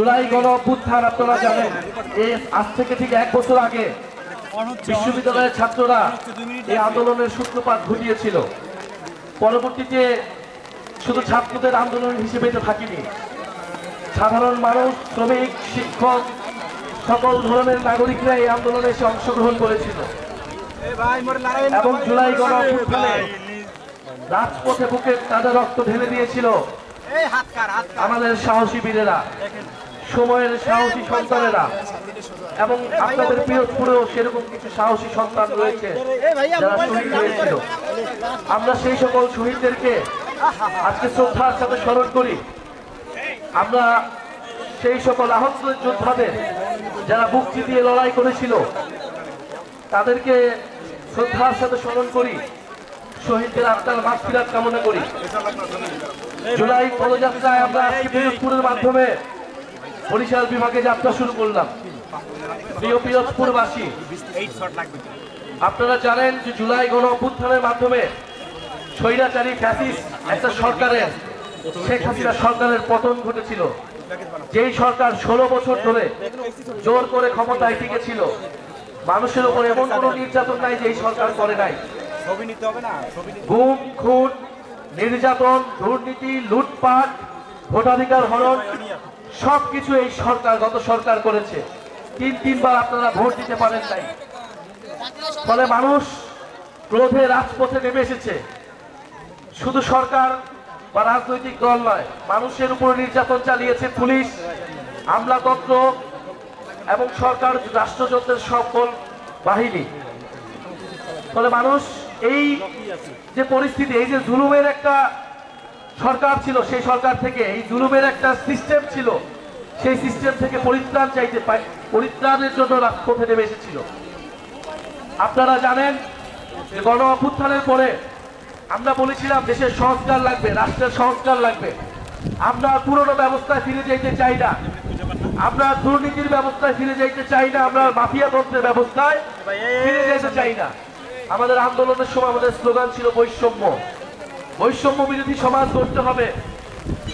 জুলাই গণ অভ্যুত্থান আপনারা জানেন, আজ থেকে ঠিক 1 বছর আগে বিশ্ববিদ্যালয়ের ছাত্ররা এই আন্দোলনের সূত্রপাত ঘটিয়েছিল। পরবর্তীতে শুধু ছাত্রদের আন্দোলন হিসেবে তো থাকিনি, সাধারণ মানুষ, শ্রমিক, শিক্ষক, সকল ধরনের নাগরিকরা এই আন্দোলনে এসে অংশগ্রহণ করেছিল এবং জুলাই গণ অভ্যুত্থানে রাজপথে বুকে তাদের রক্ত ঢেলে দিয়েছিল আমাদের সাহসী বীরেরা, সময়ের সাহসী সন্তানেরা। এবং আপনাদের পিরোজপুরেও সেরকম কিছু সাহসী সন্তান রয়েছে যারা শহীদ হয়েছিল। আমরা সেই সকল শহীদদেরকে আজকে শ্রদ্ধার সাথে স্মরণ করি। আমরা সেই সকল আহত যোদ্ধাদের যারা বুক চিতিয়ে লড়াই করেছিল তাদেরকে শ্রদ্ধার সাথে স্মরণ করি, শহীদদের আত্মার মাগফিরাত কামনা করি। জুলাই পদযাত্রায় আমরা আজকে পিরোজপুরের মাধ্যমে বরিশাল বিভাগে যাত্রা শুরু করলাম। প্রিয় পিরোজপুরবাসী, আপনারা জানেন যে জুলাই গণ অভ্যুত্থানের মাধ্যমে স্বৈরাচারী ফ্যাসিস্ট একটা সরকারের, শেখ হাসিনা সরকারের পতন ঘটেছিল। যেই সরকার 16 বছর ধরে জোর করে ক্ষমতায় টিকেছিল, মানুষের উপর এমন কোনো নির্যাতন নাই যে এই সরকার করে নাই। গুম, খুন, নির্যাতন, দুর্নীতি, লুটপাট, ভোটাধিকার হরণ সবকিছু এই সরকার, গত সরকার করেছে। 3 বার আপনারা ভোট দিতে পারেন নাই। ফলে মানুষ ক্রোধে রাজপথে নেমে এসেছে। শুধু সরকার বা রাজনৈতিক দল নয়, মানুষের উপর নির্যাতন চালিয়েছে পুলিশ, আমলাতন্ত্র এবং সরকার, রাষ্ট্রযন্ত্রের সকল বাহিনী। ফলে মানুষ এই যে পরিস্থিতি, এই যে জুলুমের একটা সরকার ছিল, সেই সরকার থেকে, এই জুলুমের একটা সিস্টেম ছিল, সেই সিস্টেম থেকে পরিত্রাণের জন্য রাজপথে নেমে এসেছিল। আপনারা জানেন যে গণ অভ্যুত্থানের পরে আমরা বলেছিলাম দেশের সংস্কার লাগবে, রাষ্ট্রের সংস্কার লাগবে। আমরা পুরনো ব্যবস্থায় ফিরে যেতে চাই না, আমরা দুর্নীতির ব্যবস্থায় ফিরে যেতে চাই না, আমরা মাফিয়া তন্ত্রের ব্যবস্থায় ফিরে যেতে চাই না। আমাদের আন্দোলনের সময় আমাদের স্লোগান ছিল বৈষম্য, বৈষম্য বিরোধী সমাজ গড়তে হবে।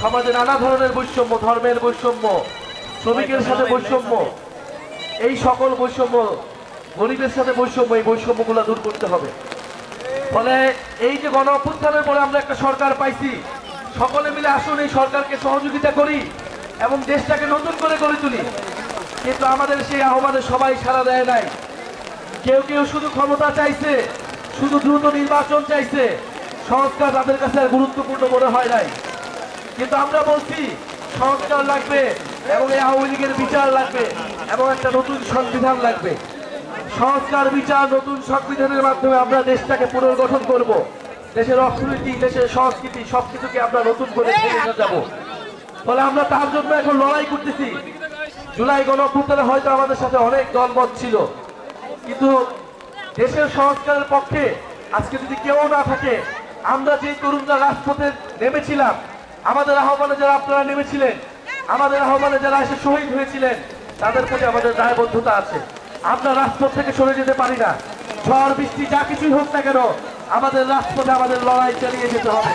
সমাজে নানা ধরনের বৈষম্য, ধর্মের বৈষম্য, শ্রমিকের সাথে বৈষম্য, এই সকল বৈষম্য, গরিবের সাথে বৈষম্য, এই বৈষম্যগুলো দূর করতে হবে। ফলে এই যে গণ অভ্যুত্থানের পরে আমরা একটা সরকার পাইছি, সকলে মিলে আসুন এই সরকারকে সহযোগিতা করি এবং দেশটাকে নতুন করে গড়ে তুলি। কিন্তু আমাদের সেই আহ্বানে সবাই সাড়া দেয় নাই। কেউ কেউ শুধু ক্ষমতা চাইছে, শুধু দ্রুত নির্বাচন চাইছে, সংস্কার তাদের কাছে আর গুরুত্বপূর্ণ মনে হয় নাই। কিন্তু আমরা বলছি সংস্কার লাগবে এবং এই আওয়ামী লীগের বিচার লাগবে এবং একটা নতুন সংবিধান লাগবে। সংস্কার, বিচার, নতুন সংবিধানের মাধ্যমে আমরা দেশটাকে পুনর্গঠন করব। দেশের অর্থনীতি, দেশের সংস্কৃতি সবকিছুকে আমরা নতুন করে নিয়ে যাব। ফলে আমরা তার জন্য এখন লড়াই করতেছি। জুলাই গণ অভ্যুত্থানে হয়তো আমাদের সাথে অনেক দলমত ছিল, কিন্তু দেশের সংস্কারের পক্ষে আজকে যদি কেউ না থাকে, আমরা যে তরুণরা রাজপথে নেমেছিলাম, আমাদের আহ্বানে যারা আপনারা নেমেছিলেন, আমাদের আহ্বানে যারা এসে শহীদ হয়েছিলেন, তাদের প্রতি আমাদের দায়বদ্ধতা আছে। আমরা রাজপথ থেকে সরে যেতে পারি না। ঝড় বৃষ্টি যা কিছুই হোক না কেন, আমাদের রাজপথে আমাদের লড়াই চালিয়ে যেতে হবে।